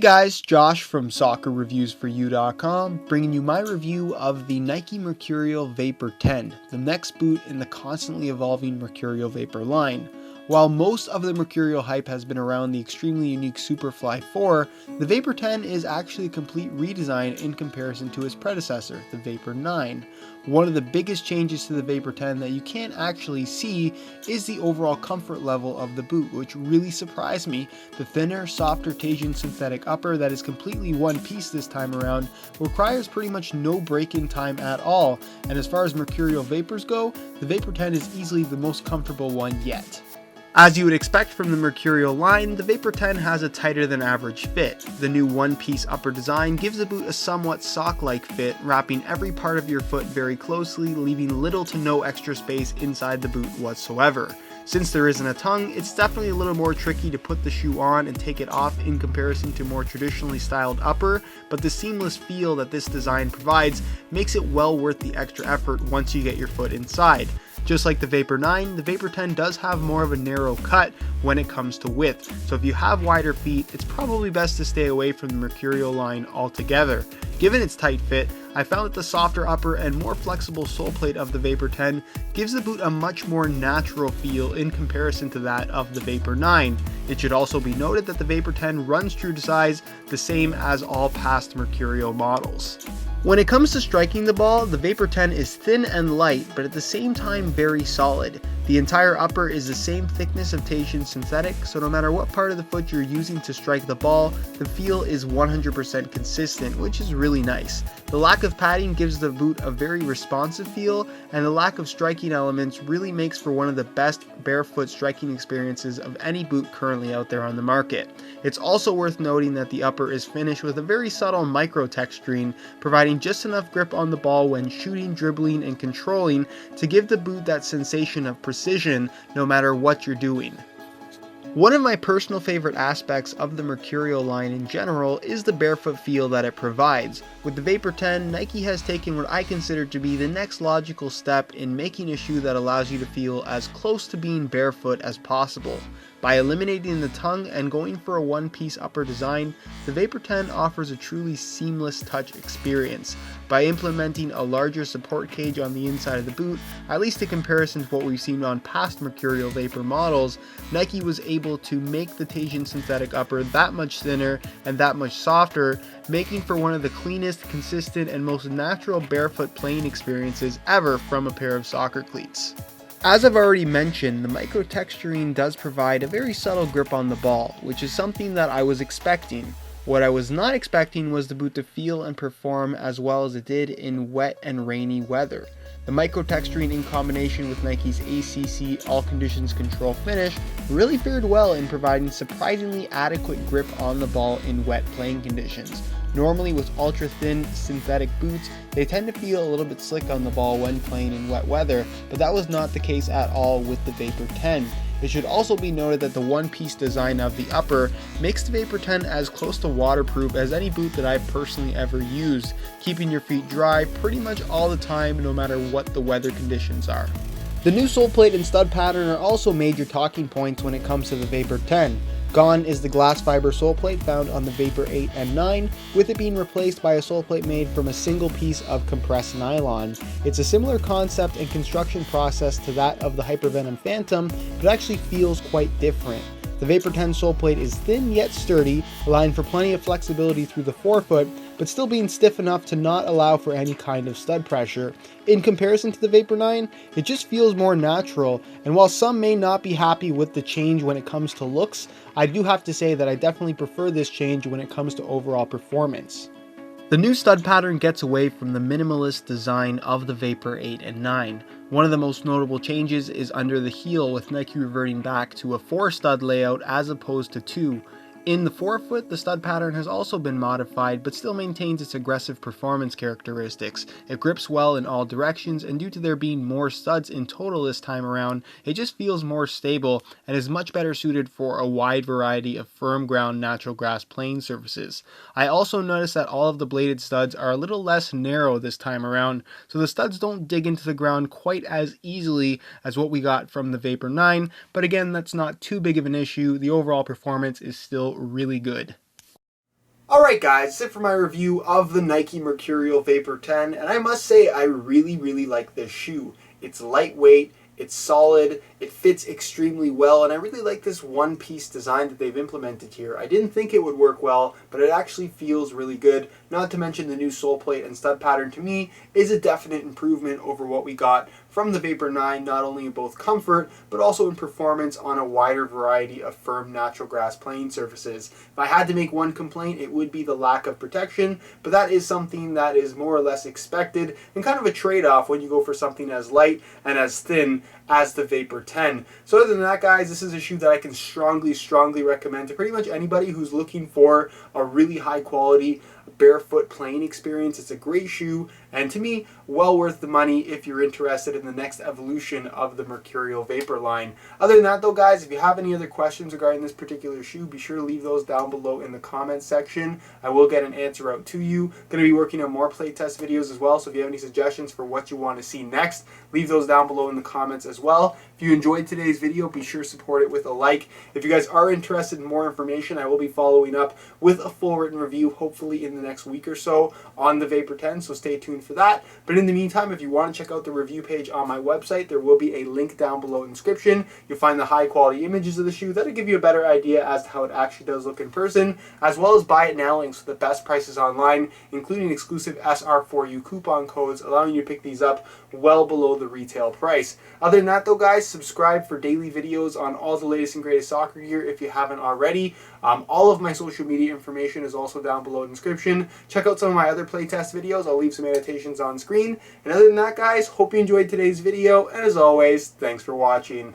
guys, Josh from SoccerReviewsForYou.com, bringing you my review of the Nike Mercurial Vapor 10, the next boot in the constantly evolving Mercurial Vapor line. While most of the Mercurial hype has been around the extremely unique Superfly 4, the Vapor 10 is actually a complete redesign in comparison to its predecessor, the Vapor 9. One of the biggest changes to the Vapor 10 that you can't actually see is the overall comfort level of the boot, which really surprised me. The thinner, softer Tajin synthetic upper that is completely one piece this time around requires pretty much no break-in time at all, and as far as Mercurial Vapors go, the Vapor 10 is easily the most comfortable one yet. As you would expect from the Mercurial line, the Vapor 10 has a tighter than average fit. The new one-piece upper design gives the boot a somewhat sock-like fit, wrapping every part of your foot very closely, leaving little to no extra space inside the boot whatsoever. Since there isn't a tongue, it's definitely a little more tricky to put the shoe on and take it off in comparison to more traditionally styled upper, but the seamless feel that this design provides makes it well worth the extra effort once you get your foot inside. Just like the Vapor 9, the Vapor 10 does have more of a narrow cut when it comes to width, so if you have wider feet, it's probably best to stay away from the Mercurial line altogether. Given its tight fit, I found that the softer upper and more flexible sole plate of the Vapor 10 gives the boot a much more natural feel in comparison to that of the Vapor 9. It should also be noted that the Vapor 10 runs true to size, the same as all past Mercurial models. When it comes to striking the ball, the Vapor 10 is thin and light, but at the same time very solid. The entire upper is the same thickness of Tajin synthetic, so no matter what part of the foot you're using to strike the ball, the feel is 100% consistent, which is really nice. The lack of padding gives the boot a very responsive feel, and the lack of striking elements really makes for one of the best barefoot striking experiences of any boot currently out there on the market. It's also worth noting that the upper is finished with a very subtle micro texturing, providing just enough grip on the ball when shooting, dribbling, and controlling to give the boot that sensation of precision no matter what you're doing. One of my personal favorite aspects of the Mercurial line in general is the barefoot feel that it provides. With the Vapor 10, Nike has taken what I consider to be the next logical step in making a shoe that allows you to feel as close to being barefoot as possible. By eliminating the tongue and going for a one-piece upper design, the Vapor 10 offers a truly seamless touch experience. By implementing a larger support cage on the inside of the boot, at least in comparison to what we've seen on past Mercurial Vapor models, Nike was able to make the Tajin synthetic upper that much thinner and that much softer, making for one of the cleanest, consistent, and most natural barefoot playing experiences ever from a pair of soccer cleats. As I've already mentioned, the micro texturing does provide a very subtle grip on the ball, which is something that I was expecting. What I was not expecting was the boot to feel and perform as well as it did in wet and rainy weather. The micro texturing in combination with Nike's ACC all conditions control finish really fared well in providing surprisingly adequate grip on the ball in wet playing conditions. Normally with ultra thin synthetic boots, they tend to feel a little bit slick on the ball when playing in wet weather, but that was not the case at all with the Vapor 10. It should also be noted that the one-piece design of the upper makes the Vapor 10 as close to waterproof as any boot that I've personally ever used, keeping your feet dry pretty much all the time no matter what the weather conditions are. The new sole plate and stud pattern are also major talking points when it comes to the Vapor 10. Gone is the glass fiber sole plate found on the Vapor 8 and 9, with it being replaced by a sole plate made from a single piece of compressed nylon. It's a similar concept and construction process to that of the Hypervenom Phantom, but it actually feels quite different. The Vapor 10 sole plate is thin yet sturdy, allowing for plenty of flexibility through the forefoot, but still being stiff enough to not allow for any kind of stud pressure. In comparison to the Vapor 9, it just feels more natural, and while some may not be happy with the change when it comes to looks, I do have to say that I definitely prefer this change when it comes to overall performance. The new stud pattern gets away from the minimalist design of the Vapor 8 and 9. One of the most notable changes is under the heel, with Nike reverting back to a 4-stud layout as opposed to 2. In the forefoot, the stud pattern has also been modified, but still maintains its aggressive performance characteristics. It grips well in all directions, and due to there being more studs in total this time around, it just feels more stable and is much better suited for a wide variety of firm ground natural grass playing surfaces. I also noticed that all of the bladed studs are a little less narrow this time around, so the studs don't dig into the ground quite as easily as what we got from the Vapor 9, but again, that's not too big of an issue. The overall performance is still really good. Alright guys, that's it for my review of the Nike Mercurial Vapor 10, and I must say I really like this shoe. It's lightweight, it's solid, it fits extremely well, and I really like this one-piece design that they've implemented here. I didn't think it would work well, but it actually feels really good. Not to mention the new sole plate and stud pattern to me is a definite improvement over what we got from the Vapor 9, not only in both comfort, but also in performance on a wider variety of firm natural grass playing surfaces. If I had to make one complaint, it would be the lack of protection, but that is something that is more or less expected and kind of a trade-off when you go for something as light and as thin as the Vapor 10. So other than that, guys, this is a shoe that I can strongly recommend to pretty much anybody who's looking for a really high quality barefoot playing experience. It's a great shoe, and to me, well worth the money if you're interested in the next evolution of the Mercurial Vapor line. Other than that though, guys, if you have any other questions regarding this particular shoe, be sure to leave those down below in the comments section. I will get an answer out to you. Going to be working on more playtest videos as well, so if you have any suggestions for what you want to see next, leave those down below in the comments as well. If you enjoyed today's video, be sure to support it with a like. If you guys are interested in more information, I will be following up with a full written review, hopefully in the next week or so, on the Vapor 10, so stay tuned for that. But in the meantime, if you want to check out the review page on my website, there will be a link down below in the description. You'll find the high quality images of the shoe. That'll give you a better idea as to how it actually does look in person, as well as buy it now links for the best prices online, including exclusive SR4U coupon codes, allowing you to pick these up well below the retail price. Other than that though, guys, subscribe for daily videos on all the latest and greatest soccer gear if you haven't already. All of my social media information is also down below in the description. Check out some of my other playtest videos. I'll leave some annotations on screen. And other than that, guys, hope you enjoyed today's video, and as always, thanks for watching.